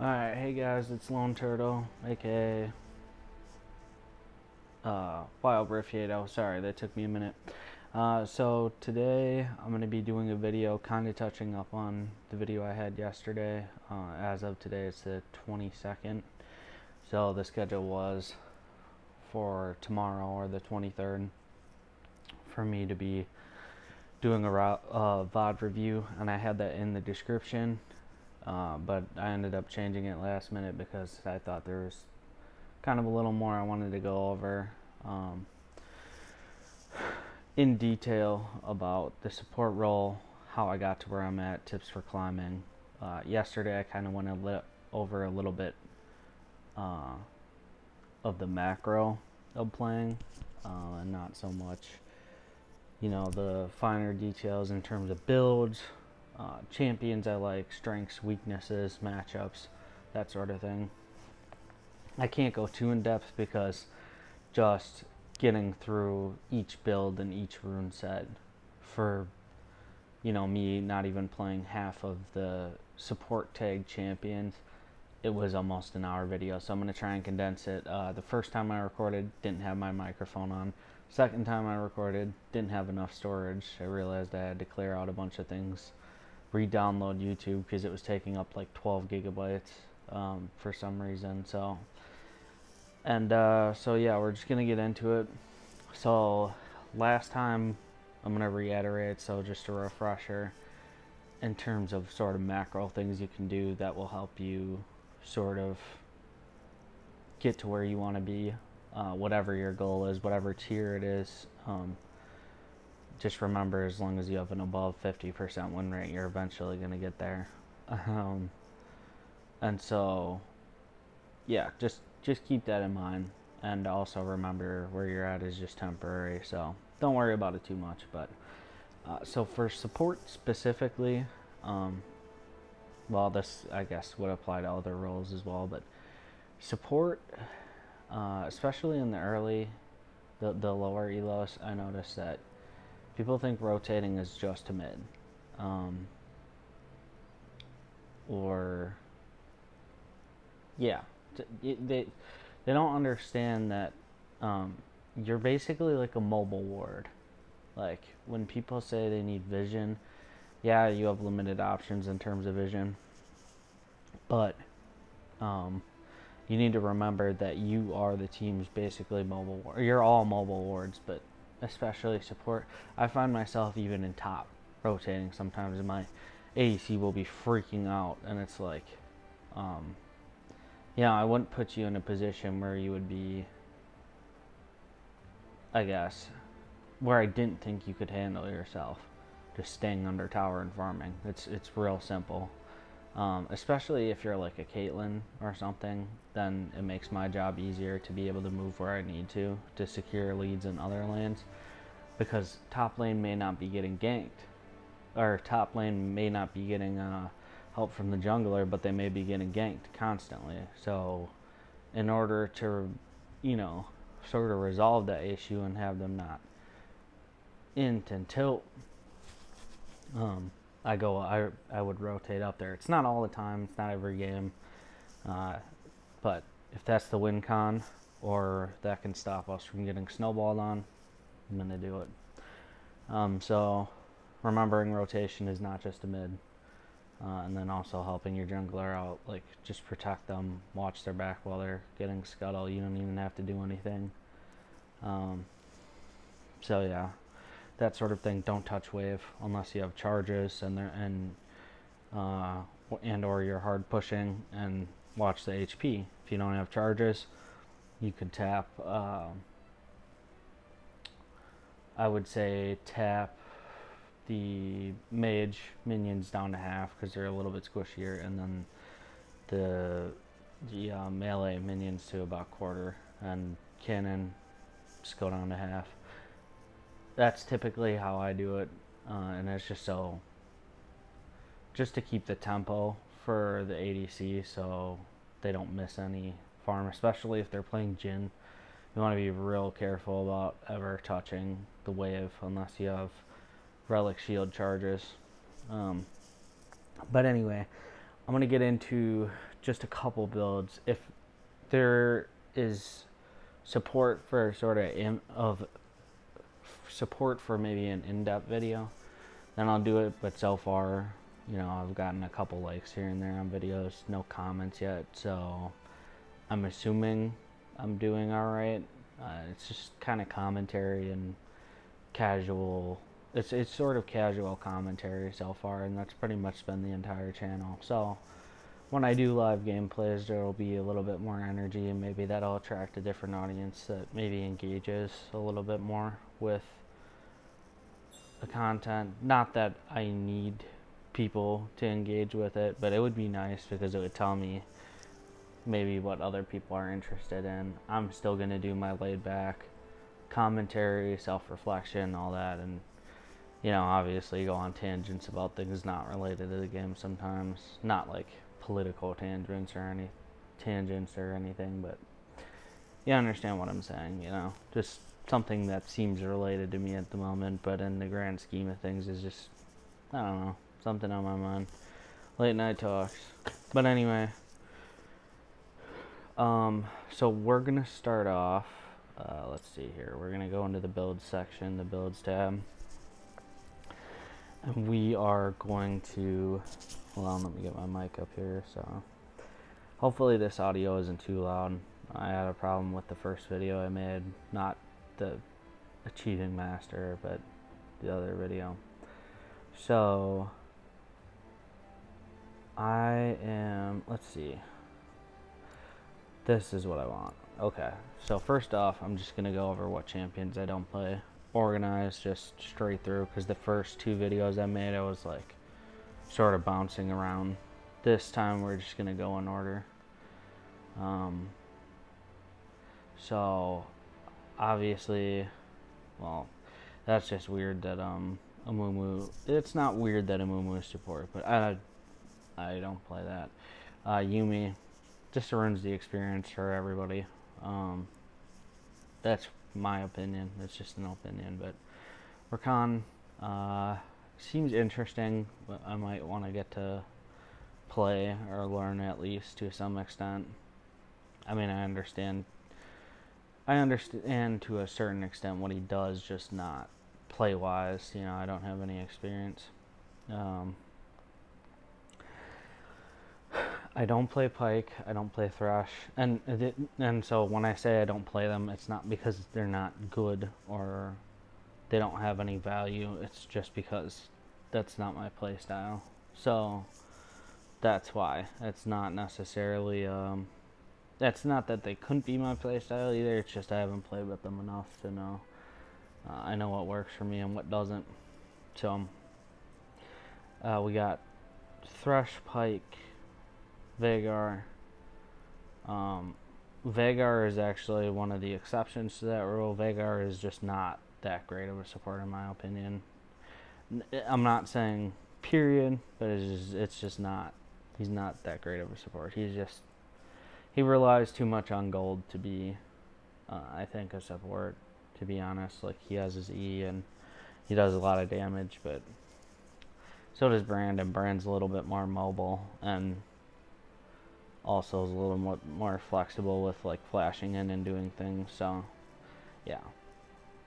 Alright, hey guys, it's Lone Turtle, aka Wild Riffiato. Sorry, that took me a minute. So today I'm going to be doing a video kind of touching up on the video I had yesterday. As of today, it's the 22nd. So the schedule was for tomorrow, or the 23rd, for me to be doing a VOD review, and I had that in the description. But I ended up changing it last minute because I thought there was kind of a little more I wanted to go over in detail about the support role, how I got to where I'm at, tips for climbing. Yesterday I kind of went over a little bit of the macro of playing, and not so much, the finer details in terms of builds, champions I like, strengths, weaknesses, matchups, that sort of thing. I can't go too in depth because just getting through each build and each rune set for me not even playing half of the support tag champions, it was almost an hour video, so I'm going to try and condense it. The first time I recorded, didn't have my microphone on. Second time I recorded, didn't have enough storage. I realized I had to clear out a bunch of things, re-download YouTube because it was taking up like 12 gigabytes for some reason. So yeah, we're just gonna get into it. So last time, I'm gonna reiterate, so just a refresher in terms of sort of macro things you can do that will help you sort of get to where you want to be, whatever your goal is, whatever tier it is. Just remember, as long as you have an above 50% win rate, you're eventually going to get there. And so yeah, just keep that in mind, and also remember where you're at is just temporary, so don't worry about it too much. But so for support specifically, well, this I guess would apply to other roles as well, but support, especially in the lower elos, I noticed that people think rotating is just to mid, or yeah, they don't understand that you're basically like a mobile ward. Like when people say they need vision, yeah, you have limited options in terms of vision, but you need to remember that you are the team's basically mobile ward. You're all mobile wards, but especially support. I find myself even in top rotating sometimes, and my ADC will be freaking out, and it's like, I wouldn't put you in a position where you would be, I guess, where I didn't think you could handle yourself, just staying under tower and farming. It's real simple. Especially if you're like a Caitlyn or something, then it makes my job easier to be able to move where I need to secure leads in other lanes, because top lane may not be getting ganked, or top lane may not be getting help from the jungler, but they may be getting ganked constantly. So in order to, sort of resolve that issue and have them not int and tilt, I would rotate up there. It's not all the time, it's not every game, but if that's the win con, or that can stop us from getting snowballed on, I'm gonna do it. So remembering rotation is not just a mid, and then also helping your jungler out, like just protect them, watch their back while they're getting scuttle. You don't even have to do anything. So yeah, that sort of thing. Don't touch wave unless you have charges and or you're hard pushing, and watch the HP. If you don't have charges, you could tap, I would say tap the mage minions down to half because they're a little bit squishier, and then the melee minions to about quarter, and cannon just go down to half. That's typically how I do it, and it's just to keep the tempo for the ADC so they don't miss any farm, especially if they're playing Jhin. You want to be real careful about ever touching the wave unless you have relic shield charges. But anyway, I'm going to get into just a couple builds. If there is support for support for maybe an in-depth video, then I'll do it. But so far, I've gotten a couple likes here and there on videos, no comments yet, so I'm assuming I'm doing all right. It's just kind of commentary and casual. It's sort of casual commentary so far, and that's pretty much been the entire channel. So when I do live gameplays, there will be a little bit more energy, and maybe that'll attract a different audience that maybe engages a little bit more with the content. Not that I need people to engage with it, but it would be nice because it would tell me maybe what other people are interested in. I'm still going to do my laid back commentary, self-reflection, all that, and obviously go on tangents about things not related to the game sometimes. Not like political tangents or anything, but you understand what I'm saying, just something that seems related to me at the moment, but in the grand scheme of things is just, I don't know, something on my mind. Late night talks. But anyway, so we're gonna start off, let's see here, we're gonna go into the builds section, the builds tab, and we are going to, hold on, let me get my mic up here, so hopefully this audio isn't too loud. I had a problem with the first video I made, not the Achieving Master, but the other video. So let's see, this is what I want. Okay, so first off, I'm just gonna go over what champions I don't play, organized, just straight through, because the first two videos I made, I was like sort of bouncing around. This time we're just gonna go in order. So obviously, well, that's just weird that Amumu, it's not weird that Amumu is support, but I don't play that. Yumi just ruins the experience for everybody. That's my opinion. It's just an opinion, but Rakan seems interesting, but I might want to get to play or learn at least to some extent. I mean, I understand to a certain extent what he does, just not play wise. I don't have any experience. I don't play Pike, I don't play Thresh, and so when I say I don't play them, it's not because they're not good or they don't have any value, it's just because that's not my play style. So that's why. It's not necessarily, that's not that they couldn't be my play style either, it's just I haven't played with them enough to know. I know what works for me and what doesn't. So, we got Thresh, Pike, Veigar. Veigar is actually one of the exceptions to that rule. Veigar is just not that great of a support in my opinion. I'm not saying period, but it's just not. He's not that great of a support. He relies too much on gold to be, I think, a support. To be honest, like he has his E and he does a lot of damage, but so does Brand, and Brand's a little bit more mobile and also is a little more flexible with like flashing in and doing things. So yeah,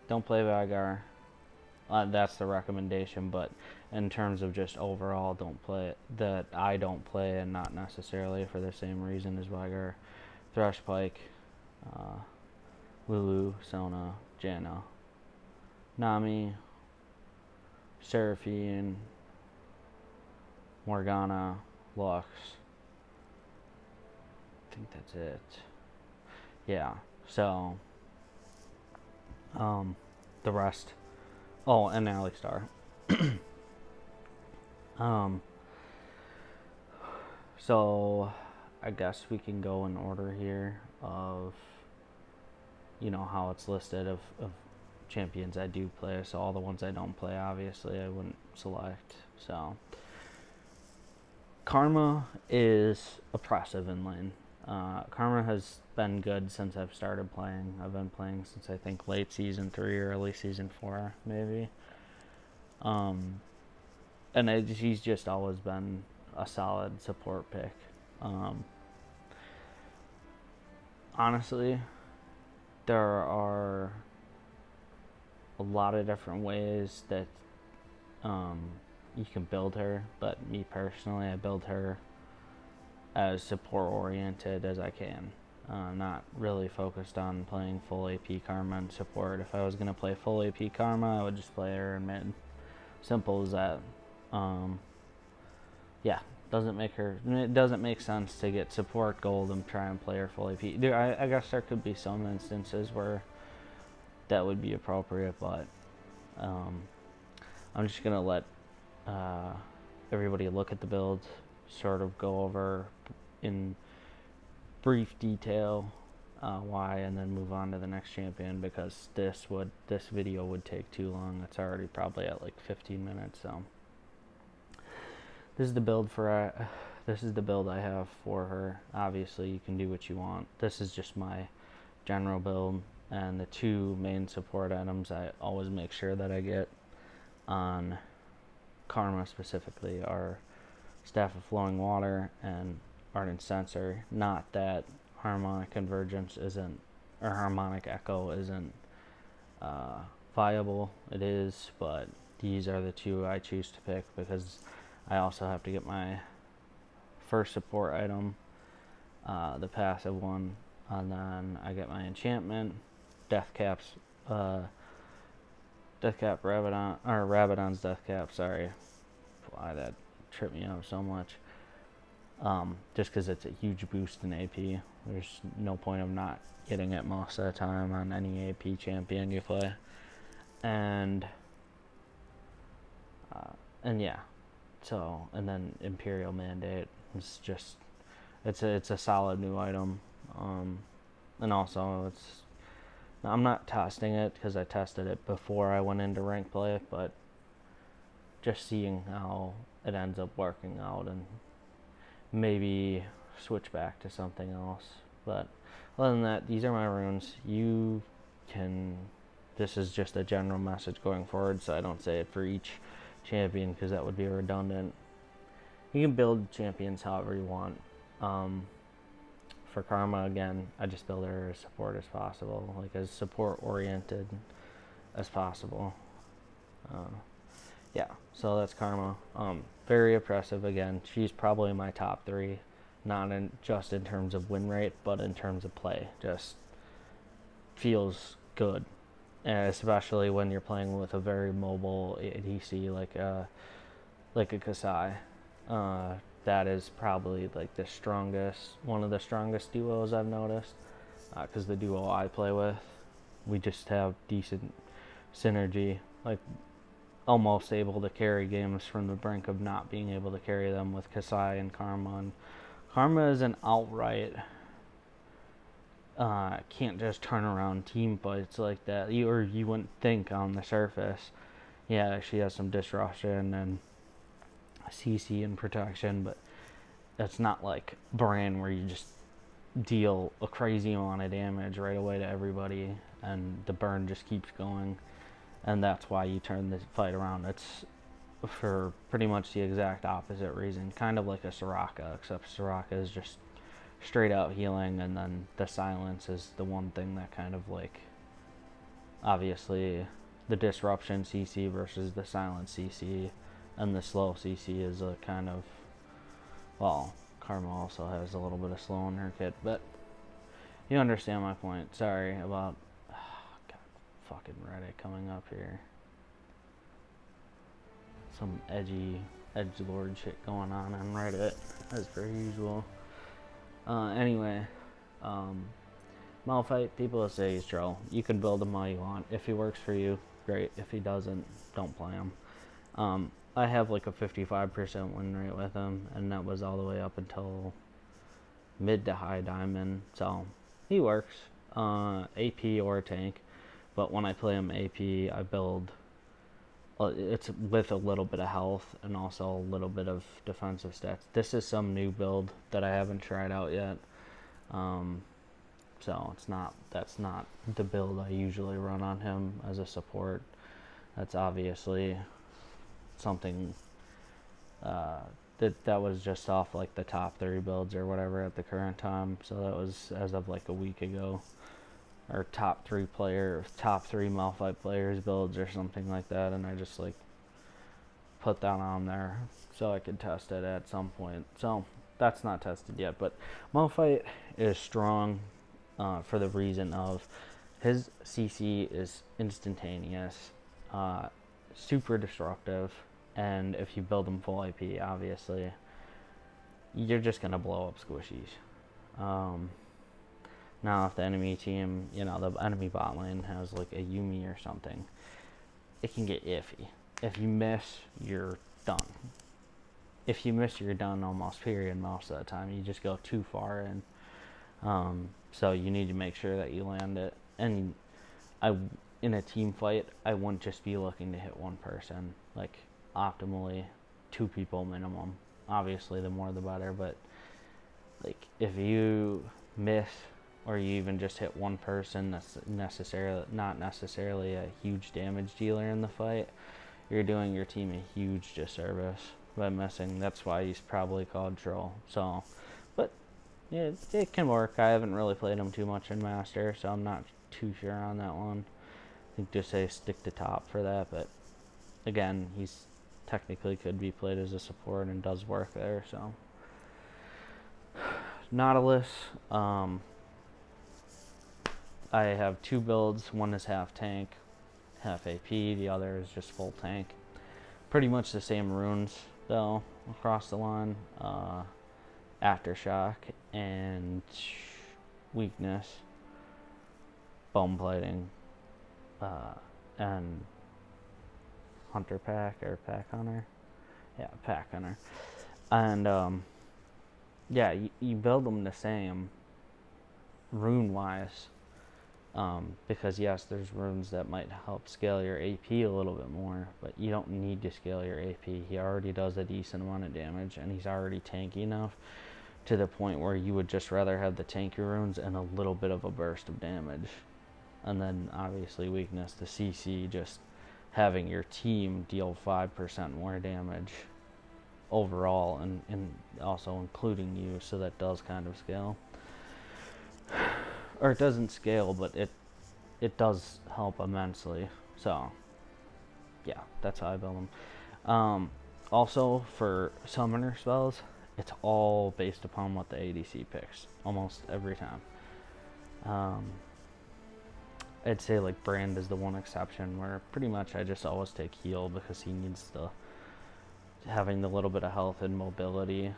don't play Veigar. That's the recommendation, but in terms of just overall, don't play it. That I don't play, and not necessarily for the same reason as Veigar. Thresh, Pike, Lulu, Sona, Janna, Nami, Seraphine, Morgana, Lux. I think that's it. Yeah, so the rest. Oh, and Alistar. So I guess we can go in order here of how it's listed of champions I do play. So all the ones I don't play, obviously I wouldn't select. So Karma is oppressive in lane. Karma has been good since I've started playing. I've been playing since I think late season 3 or early season 4 maybe. And he's just always been a solid support pick. Honestly, there are a lot of different ways that you can build her, but me personally, I build her as support oriented as I can. Not really focused on playing full AP Karma and support. If I was going to play full AP Karma, I would just play her in mid. Simple as that. Yeah, it doesn't make sense to get support gold and try and play her full AP. I guess there could be some instances where that would be appropriate, but I'm just going to let everybody look at the build, sort of go over in brief detail why, and then move on to the next champion, because this video would take too long. It's already probably at like 15 minutes. So this is the build I have for her. Obviously, you can do what you want. This is just my general build, and the two main support items I always make sure that I get on Karma specifically are Staff of Flowing Water and Ardent Sensor. Not that Harmonic Convergence isn't, or Harmonic Echo isn't viable. It is, but these are the two I choose to pick because I also have to get my first support item, the passive one, and then I get my enchantment, Deathcap Rabadon, or Rabadon's Deathcap, sorry. Why that tripped me up so much. Just because it's a huge boost in AP. There's no point of not getting it most of the time on any AP champion you play. And yeah. So, and then Imperial Mandate is just, it's a solid new item. And also I'm not testing it because I tested it before I went into rank play, but just seeing how it ends up working out, and maybe switch back to something else. But other than that, these are my runes. This is just a general message going forward, so I don't say it for each champion because that would be redundant. You can build champions however you want. For Karma, again, I just build her as support as possible, like as support oriented as possible. Yeah, so that's Karma. Very oppressive again. She's probably my top 3, not just in terms of win rate, but in terms of play. Just feels good, and especially when you're playing with a very mobile ADC like a Kasai. That is probably like one of the strongest duos I've noticed, because the duo I play with, we just have decent synergy, like almost able to carry games from the brink of not being able to carry them with Kasai and Karma. And Karma is an outright can't just turn around team fights like that. You wouldn't think on the surface. Yeah, she has some disruption and CC and protection, but that's not like Bran where you just deal a crazy amount of damage right away to everybody and the burn just keeps going, and that's why you turn the fight around. It's for pretty much the exact opposite reason, kind of like a Soraka, except Soraka is just straight out healing, and then the silence is the one thing that kind of like, obviously the disruption CC versus the silence CC, and the slow CC is a kind of, well, Karma also has a little bit of slow in her kit, but you understand my point. Sorry about God, fucking Reddit coming up here. Some edgelord shit going on Reddit, as per usual. Anyway, Malphite, people will say he's troll. You can build him all you want. If he works for you, great. If he doesn't, don't play him. I have like a 55% win rate with him, and that was all the way up until mid to high diamond. So he works, AP or tank. But when I play him AP, I build. It's with a little bit of health and also a little bit of defensive stats. This is some new build that I haven't tried out yet. So that's not the build I usually run on him as a support. That's obviously something that was just off like the top 3 builds or whatever at the current time. So that was as of like a week ago, or top 3 Malphite players builds or something like that, and I just like put that on there so I could test it at some point. So that's not tested yet, but Malphite is strong for the reason of his CC is instantaneous, super destructive, and if you build him full AP, obviously, you're just going to blow up squishies. Now, if the enemy team, the enemy bot lane has like a Yumi or something, it can get iffy. If you miss, you're done. If you miss, you're done almost, period, most of the time. You just go too far in. So you need to make sure that you land it. And in a team fight, I wouldn't just be looking to hit one person. Like, optimally, 2 people minimum. Obviously, the more the better, but like if you miss or you even just hit one person that's not necessarily a huge damage dealer in the fight, you're doing your team a huge disservice by missing. That's why he's probably called troll. So, but yeah, it can work. I haven't really played him too much in Master, so I'm not too sure on that one. I think just say stick to top for that, but again, he's technically could be played as a support and does work there. So Nautilus, I have 2 builds. One is half tank, half AP. The other is just full tank. Pretty much the same runes though across the line. Aftershock and weakness, bone plating, and hunter pack or pack hunter. Yeah, pack hunter. And yeah, you build them the same rune wise, because yes, there's runes that might help scale your AP a little bit more, but you don't need to scale your AP. He already does a decent amount of damage, and he's already tanky enough to the point where you would just rather have the tanky runes and a little bit of a burst of damage. And then obviously weakness, the CC, just having your team deal 5% more damage overall, and also including you, so that does kind of scale. Or it doesn't scale, but it does help immensely. So yeah, that's how I build them. Also, for summoner spells, it's all based upon what the ADC picks, almost every time. I'd say like Brand is the one exception where pretty much I just always take heal, because he needs having the little bit of health and mobility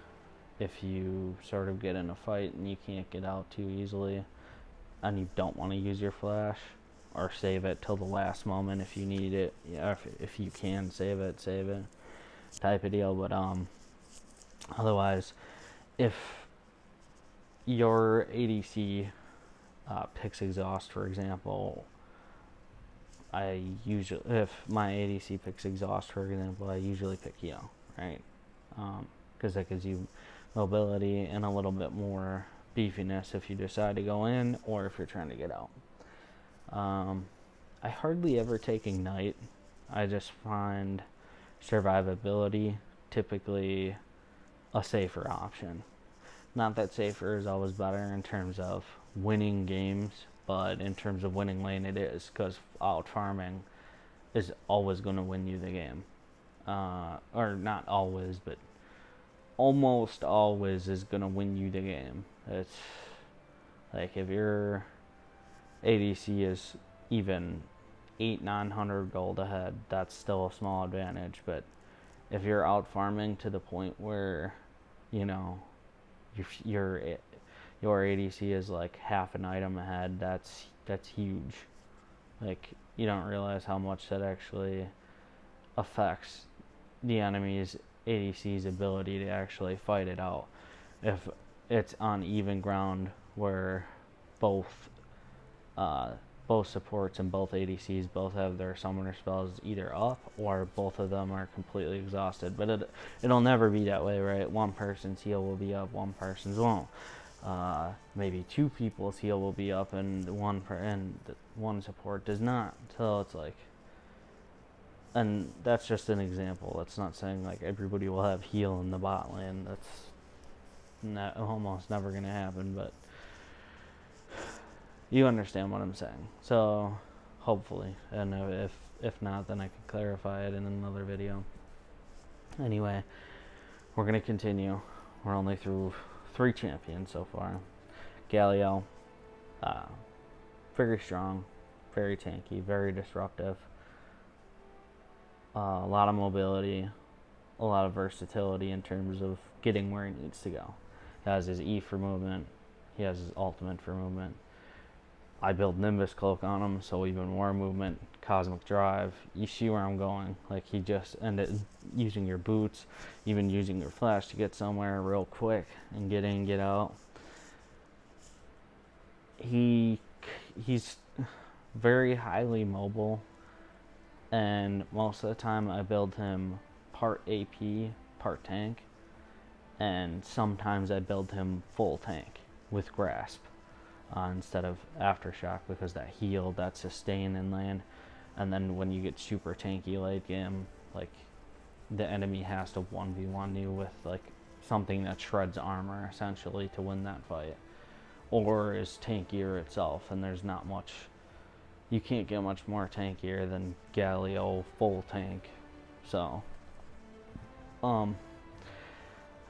if you sort of get in a fight and you can't get out too easily and you don't want to use your flash, or save it till the last moment if you need it. Yeah, if you can save it type of deal. But otherwise, if your ADC picks exhaust, for example, if my ADC picks exhaust, for example, I usually pick heal, right? Because that gives you mobility and a little bit more beefiness if you decide to go in or if you're trying to get out. I hardly ever take ignite. I just find survivability typically a safer option. Not that safer is always better in terms of winning games, but in terms of winning lane it is, because out farming is always going to win you the game. Or not always, but almost always is going to win you the game. It's like if your ADC is even 800-900 gold ahead, that's still a small advantage. But if you're out farming to the point where, your ADC is like half an item ahead, that's huge. Like, you don't realize how much that actually affects the enemy's ADC's ability to actually fight it out. If it's on even ground where both supports and both ADCs both have their summoner spells either up, or both of them are completely exhausted. But it'll never be that way, right? One person's heal will be up, one person's won't. Maybe 2 people's heal will be up, and one support does not. So it's like, And that's just an example. That's not saying like everybody will have heal in the bot lane. That's almost never going to happen, but you understand what I'm saying. So hopefully, and if not, then I can clarify it in another video. Anyway, we're going to continue. We're only through 3 champions so far. Galio, very strong, very tanky, very disruptive. A lot of mobility, a lot of versatility in terms of getting where he needs to go. He has his E for movement. He has his ultimate for movement. I build Nimbus Cloak on him, so even more movement. Cosmic Drive. You see where I'm going. Like, he just ended using your boots, even using your flash to get somewhere real quick and get in, get out. He's very highly mobile, and most of the time I build him part AP, part tank, and sometimes I build him full tank with Grasp instead of Aftershock, because that heal, that sustain in lane, and then when you get super tanky late game, like, the enemy has to 1v1 you with like something that shreds armor essentially to win that fight, or is tankier itself, and there's not much, you can't get much more tankier than Galio full tank. So I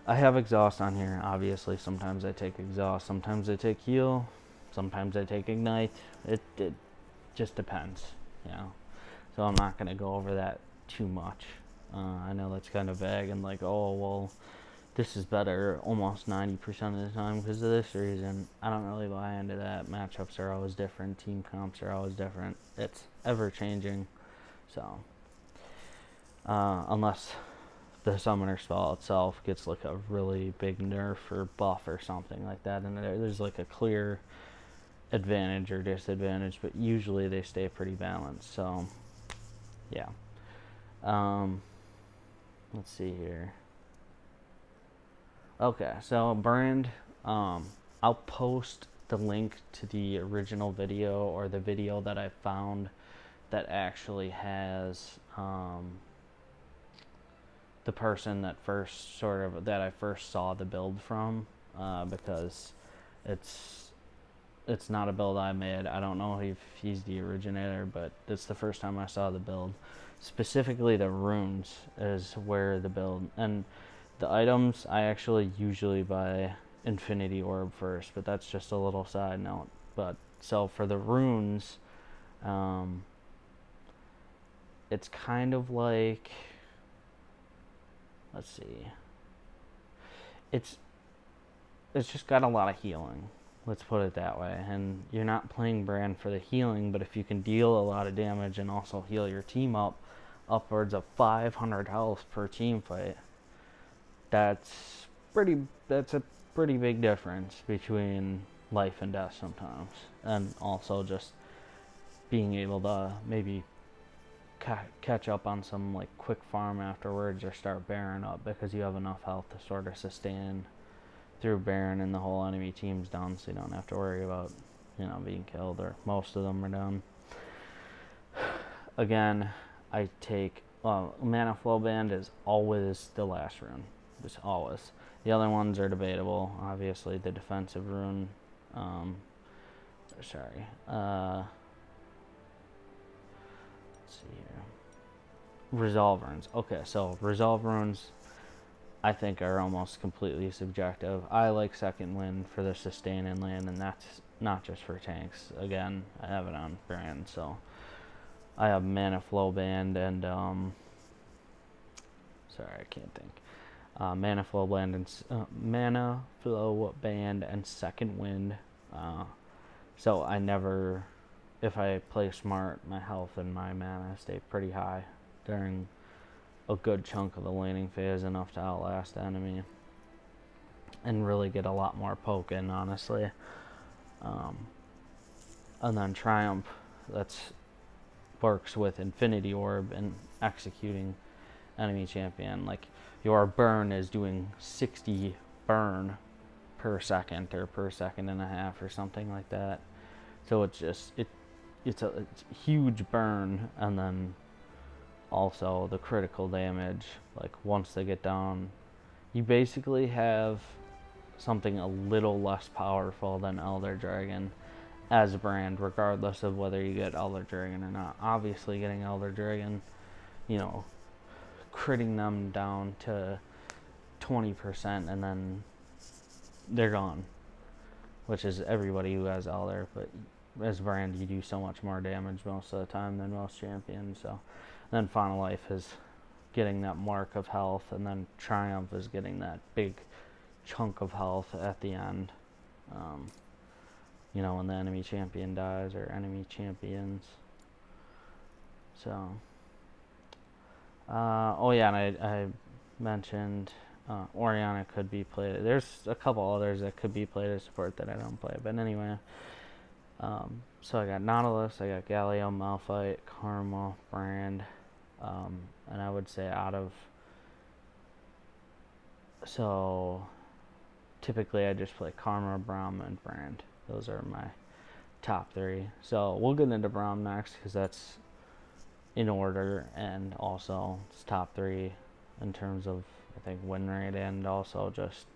have exhaust on here, obviously. Sometimes I take exhaust, sometimes I take heal, sometimes I take ignite. It just depends, you know. So I'm not going to go over that too much. I know that's kind of vague and like, oh, well, this is better almost 90% of the time because of this reason. I don't really buy into that. Matchups are always different. Team comps are always different. It's ever changing. So, unless the summoner spell itself gets like a really big nerf or buff or something like that, and there's like a clear advantage or disadvantage, but usually they stay pretty balanced. So, yeah. Let's see here. Okay, so Brand, I'll post the link to the original video, or the video that I found that actually has the person that I first saw the build from, because it's not a build I made. I don't know if he's the originator, but it's the first time I saw the build. Specifically, the runes is where the build, and the items I actually usually buy Infinity Orb first, but that's just a little side note. But so for the runes, it's kind of like, let's see, it's just got a lot of healing. Let's put it that way. And you're not playing Brand for the healing, but if you can deal a lot of damage and also heal your team up upwards of 500 health per team fight, that's a pretty big difference between life and death sometimes. And also just being able to maybe catch up on some like quick farm afterwards, or start Baron up because you have enough health to sort of sustain through Baron and the whole enemy team's down, so you don't have to worry about, you know, being killed, or most of them are down. Again, I take Mana Flow Band is always the last rune. Just always. The other ones are debatable. Obviously, the defensive rune. Let's see here. Resolve runes. Okay, so resolve runes, I think, are almost completely subjective. I like Second Wind for the sustain in lane, and that's not just for tanks. Again, I have it on Brand, so I have Mana Flow Band and sorry, I can't think. Mana Flow Band and Second Wind. So I never, if I play smart, my health and my mana stay pretty high during a good chunk of the laning phase, enough to outlast the enemy and really get a lot more poke in, honestly. And then Triumph, that's works with Infinity Orb and executing enemy champion. Like, your burn is doing 60 burn per second, or per second and a half, or something like that. So it's just it's a huge burn, and then Also, the critical damage, like once they get down, you basically have something a little less powerful than Elder Dragon as a brand, regardless of whether you get Elder Dragon or not. Obviously, getting Elder Dragon, you know, critting them down to 20% and then they're gone, which is everybody who has Elder, but as a brand, you do so much more damage most of the time than most champions. So, then Final Life is getting that mark of health, and then Triumph is getting that big chunk of health at the end. When the enemy champion dies or enemy champions. So, and I mentioned Oriana could be played. There's a couple others that could be played as support that I don't play. But anyway, so I got Nautilus, I got Galio, Malphite, Karma, Brand, and I would say so typically I just play Karma, Braum, and Brand. Those are my top three. So we'll get into Braum next because that's in order, and also it's top three in terms of, I think, win rate, and also just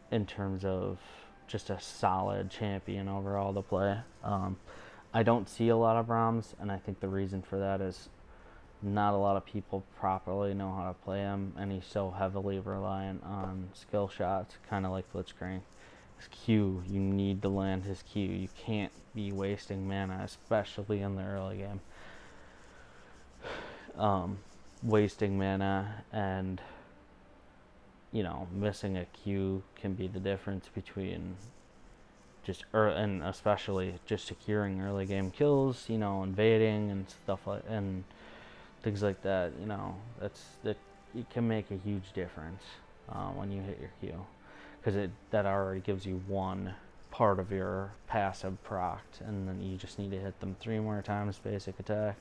in terms of just a solid champion overall to play. I don't see a lot of Braums, and I think the reason for that is not a lot of people properly know how to play him, and he's so heavily reliant on skill shots, kind of like Blitzcrank. His Q, you need to land his Q. You can't be wasting mana, especially in the early game. Wasting mana and missing a Q can be the difference between and especially just securing early game kills, invading and stuff and things like that. That it can make a huge difference when you hit your Q, because that already gives you one part of your passive procced, and then you just need to hit them 3 more times basic attack,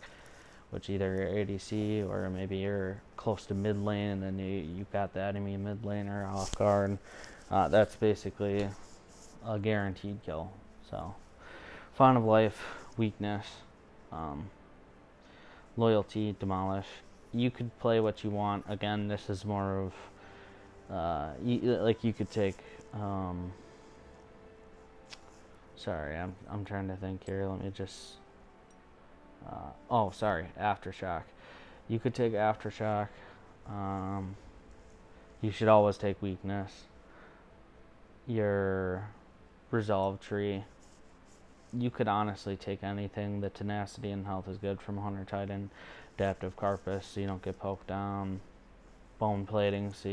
which either you're ADC or maybe you're close to mid lane, and then you got the enemy mid laner off guard. That's basically a guaranteed kill. So, Font of Life, weakness, loyalty, demolish. You could play what you want. Again, this is more of you could take. Sorry, I'm trying to think here. Let me just. Aftershock. You could take Aftershock. You should always take weakness. Your resolve tree. You could honestly take anything. The tenacity and health is good from Hunter Titan. Adaptive Carpus, so you don't get poked down. Bone plating, so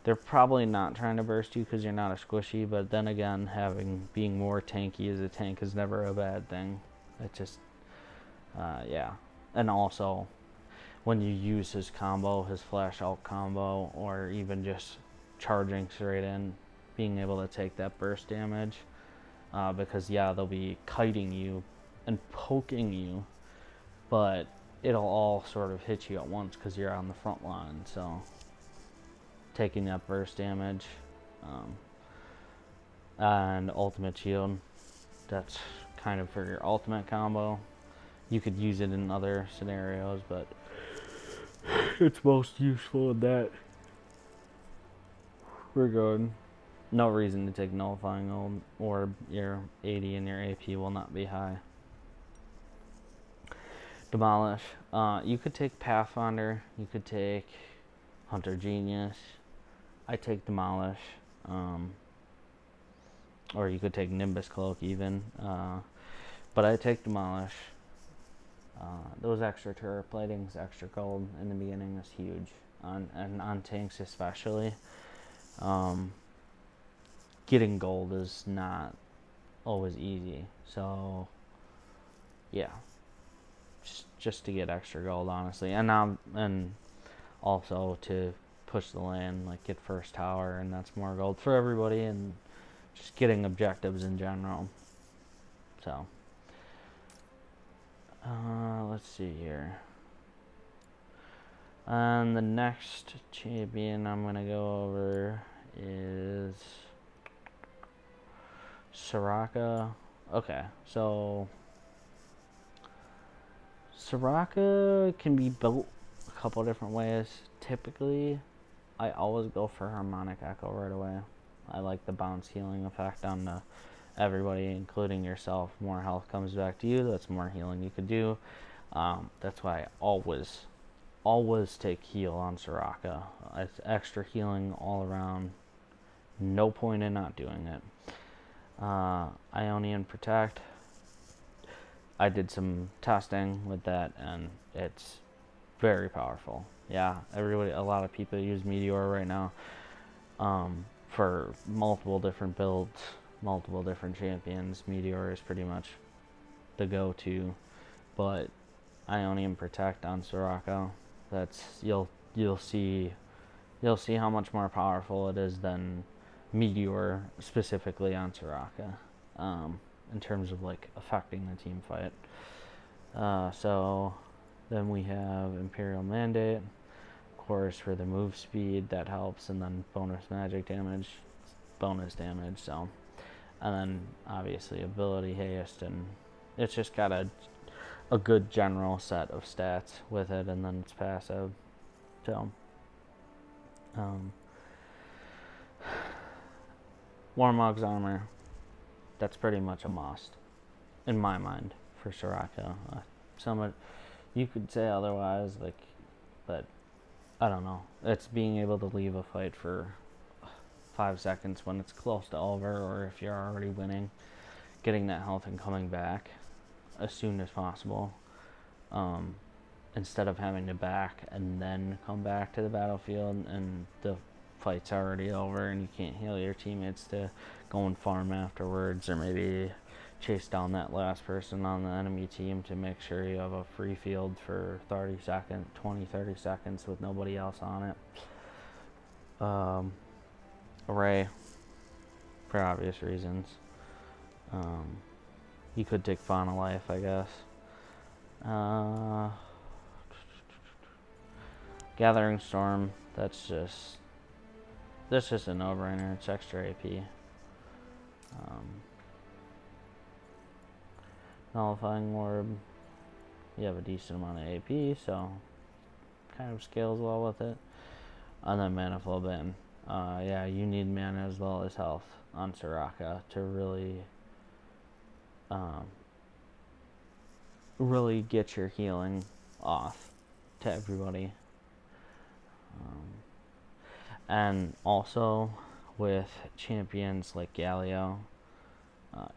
they're probably not trying to burst you because you're not a squishy, but then again, being more tanky as a tank is never a bad thing. It just, and also, when you use his combo, his flash ult combo, or even just charging straight in, being able to take that burst damage, because they'll be kiting you and poking you, but it'll all sort of hit you at once because you're on the front line. So taking that burst damage, and ultimate shield, that's kind of for your ultimate combo. You could use it in other scenarios, but it's most useful in that regard. No reason to take nullifying ult, or your AD and your AP will not be high. Demolish. You could take Pathfinder. You could take Hunter Genius. I take Demolish. Or you could take Nimbus Cloak even. But I take Demolish. Those extra turret platings, extra gold in the beginning is huge. On tanks especially. Getting gold is not always easy. So, yeah. Just to get extra gold, honestly. And also to push the lane, like get first tower, and that's more gold for everybody, and just getting objectives in general. So, let's see here. And the next champion I'm going to go over is Soraka. Okay, so Soraka can be built a couple different ways. Typically, I always go for Harmonic Echo right away. I like the bounce healing effect on everybody, including yourself. More health comes back to you. That's more healing you could do. That's why I always take heal on Soraka. It's extra healing all around. No point in not doing it. Ionian Protect. I did some testing with that, and it's very powerful. Yeah, a lot of people use Meteor right now for multiple different builds, multiple different champions. Meteor is pretty much the go-to, but Ionian Protect on Soraka, that's you'll see how much more powerful it is than Meteor specifically on Soraka, in terms of like affecting the team fight. So then we have Imperial Mandate, of course, for the move speed that helps, and then bonus magic damage, bonus damage. So, and then obviously ability haste, and it's just got a good general set of stats with it, and then it's passive. So, Warmog's armor, that's pretty much a must in my mind for Soraka. You could say otherwise, like, but I don't know. It's being able to leave a fight for 5 seconds when it's close to over, or if you're already winning, getting that health and coming back as soon as possible, instead of having to back and then come back to the battlefield and the fight's already over and you can't heal your teammates to go and farm afterwards, or maybe chase down that last person on the enemy team to make sure you have a free field for 30 seconds with nobody else on it. Array, for obvious reasons. You could take Fauna Life, I guess. Gathering Storm, that's just a no-brainer. It's extra AP. Nullifying Orb, you have a decent amount of AP, so kind of scales well with it. And then Mana Flow Bin. Yeah, you need mana as well as health on Soraka to really get your healing off to everybody. And also with champions like Galio,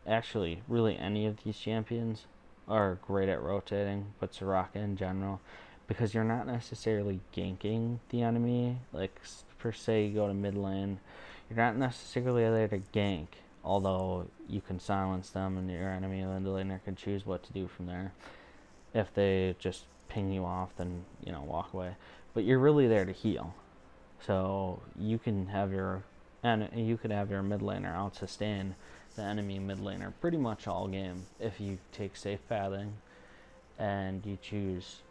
actually really any of these champions are great at rotating, but Soraka in general, because you're not necessarily ganking the enemy. Like, per se, you go to mid lane, you're not necessarily there to gank, although you can silence them and your enemy mid laner can choose what to do from there. If they just ping you off, then, walk away. But you're really there to heal. So you can have your mid laner out sustain the enemy mid laner pretty much all game if you take safe pathing and you choose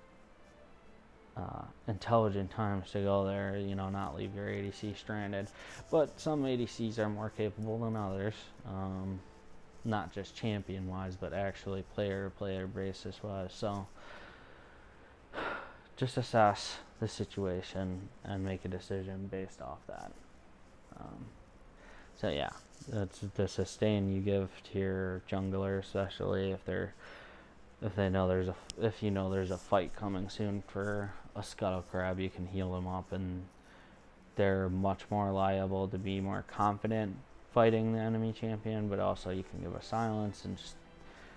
intelligent times to go there, not leave your ADC stranded. But some ADCs are more capable than others, not just champion wise, but actually player basis wise. So just assess the situation and make a decision based off that. So yeah, that's the sustain you give to your jungler, especially if you know there's a fight coming soon for a scuttle crab. You can heal them up, and they're much more liable to be more confident fighting the enemy champion. But also you can give a silence and just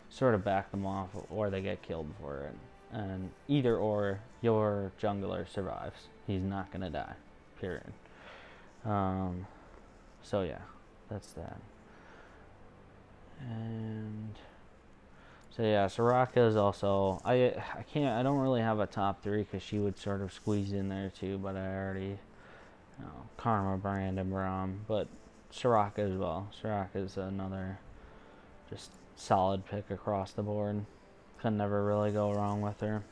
sort of back them off, or they get killed for it. And either or, your jungler survives. He's not gonna die. Period. So yeah, that's that. And so yeah, Soraka is also, I don't really have a top 3 because she would sort of squeeze in there too, but I already, Karma, Brand, and Braum, but Soraka as well. Soraka is another just solid pick across the board. Can never really go wrong with her.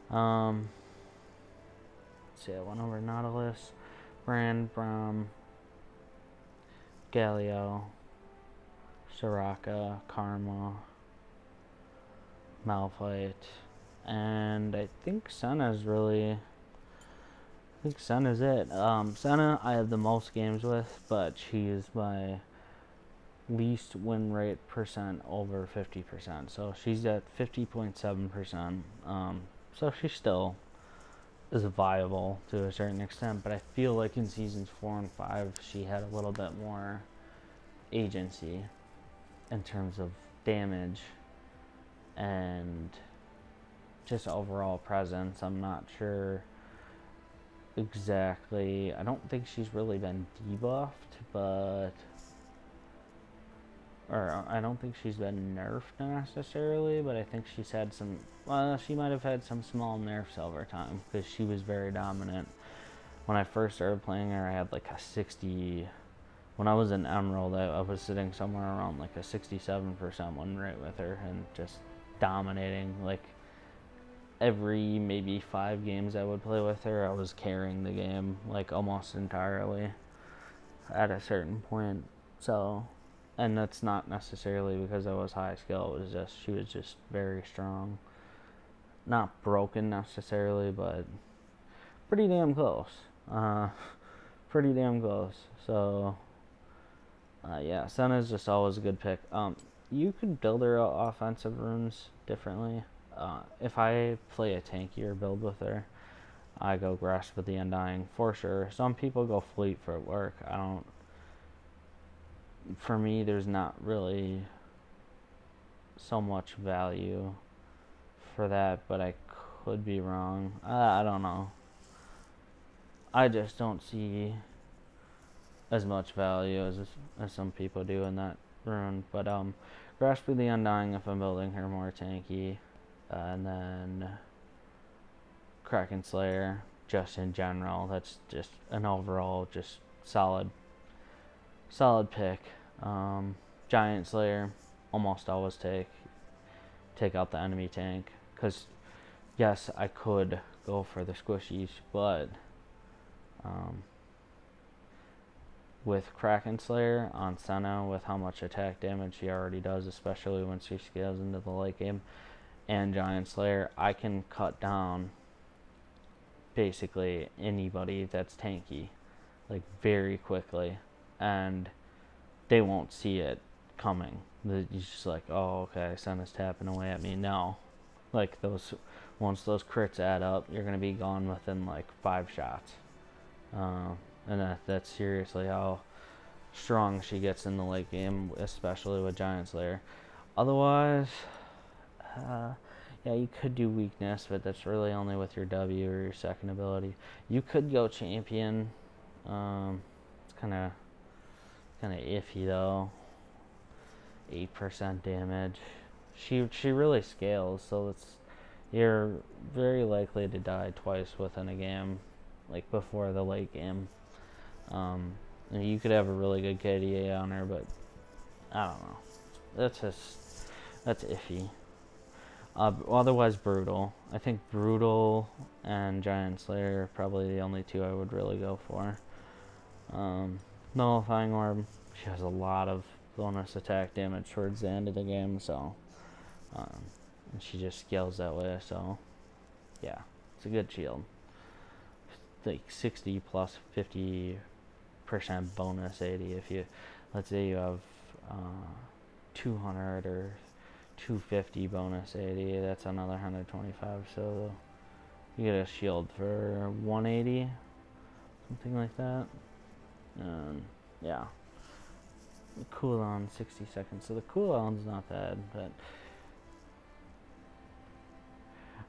Let's see, I went over Nautilus, Brand, Braum, Galio, Soraka, Karma, Malphite, And I think Senna's it. Senna I have the most games with, but she is my least win rate percent over 50%. So she's at 50.7%. So she still is viable to a certain extent, but I feel like in seasons 4 and 5 she had a little bit more agency in terms of damage and just overall presence. I'm not sure exactly. I don't think she's really been debuffed, but or I don't think she's been nerfed necessarily, but I think she's had some. Well, she might have had some small nerfs over time because she was very dominant. When I first started playing her, I had like a 60. When I was in Emerald, I was sitting somewhere around like a 67% win rate with her and just dominating. Like every maybe 5 games I would play with her, I was carrying the game like almost entirely at a certain point. So, and that's not necessarily because I was high skill. It was just she was just very strong. Not broken necessarily, but pretty damn close. Uh, Pretty damn close. So, yeah, Senna's just always a good pick. You could build her offensive runes differently. If I play a tankier build with her, I go Grasp of the Undying for sure. Some people go Fleet for work. I don't. For me, there's not really so much value for that, but I could be wrong. I don't know. I just don't see as much value as some people do in that rune. But Grasp of the Undying if I'm building her more tanky, and then Kraken Slayer just in general. That's just an overall just solid pick. Giant Slayer almost always take out the enemy tank because yes, I could go for the squishies, but with Kraken Slayer on Senna, with how much attack damage she already does, especially when she scales into the late game, and Giant Slayer, I can cut down basically anybody that's tanky, like very quickly, and they won't see it coming. You're just like, oh, okay, Senna's tapping away at me. No, like once those crits add up, you're gonna be gone within like 5 shots. And that's seriously how strong she gets in the late game, especially with Giant Slayer. Otherwise, yeah, you could do weakness, but that's really only with your W or your second ability. You could go champion. It's kind of iffy though. 8% damage. She really scales, so you're very likely to die twice within a game, like before the late game. And you could have a really good KDA on her, but I don't know. That's iffy. Otherwise, Brutal. I think Brutal and Giant Slayer are probably the only two I would really go for. Nullifying Orb, she has a lot of bonus attack damage towards the end of the game, so and she just scales that way, so yeah, it's a good shield. Like 60 plus 50% bonus 80 if you, let's say you have 200 or 250 bonus 80, that's another 125, so you get a shield for 180, something like that. Yeah, the cooldown 60 seconds, so the cooldown's not bad, but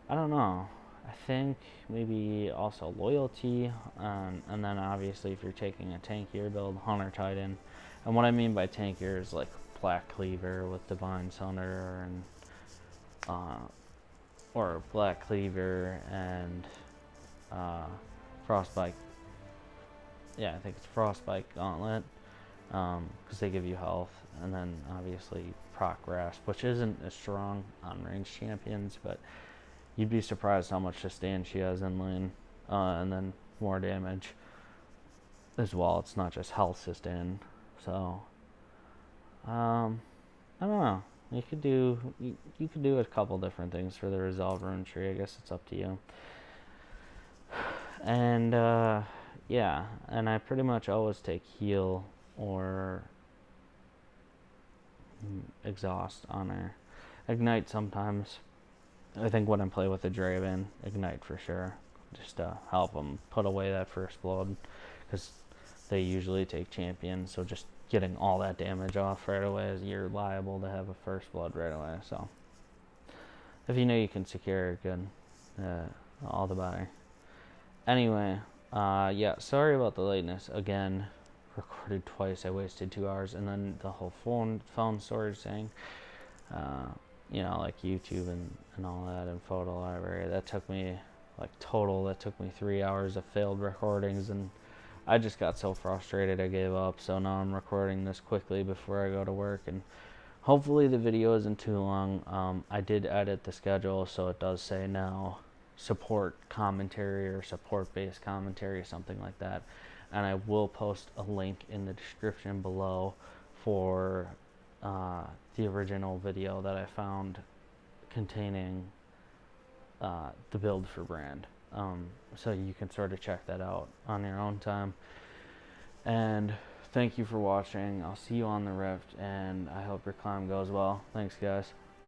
I don't know. I think maybe also loyalty, and then obviously if you're taking a tankier build, Hunter Titan. And what I mean by tankier is like Black Cleaver with Divine Sunder, and or Black Cleaver and Frostbite. Yeah, I think it's Frostbite Gauntlet, because they give you health, and then obviously proc Grasp, which isn't as strong on ranged champions, but you'd be surprised how much sustain she has in lane, and then more damage as well. It's not just health sustain. So, I don't know. You could do a couple different things for the resolve rune tree. I guess it's up to you. And yeah, and I pretty much always take heal or exhaust on her. Ignite sometimes. I think when I play with the Draven, ignite for sure, just to help them put away that first blood, because they usually take champion. So just getting all that damage off right away is you're liable to have a first blood right away. So if you know you can secure it, good. All the better. Anyway, yeah, sorry about the lateness. Again, recorded twice. I wasted 2 hours, and then the whole phone storage thing. You know, like YouTube and all that, and photo library. That took me, that took me 3 hours of failed recordings, and I just got so frustrated I gave up. So now I'm recording this quickly before I go to work, and hopefully the video isn't too long. I did edit the schedule, so it does say now support commentary or support based commentary, something like that. And I will post a link in the description below for the original video that I found containing the build for brand. So you can sort of check that out on your own time. And thank you for watching. I'll see you on the Rift, and I hope your climb goes well. Thanks, guys.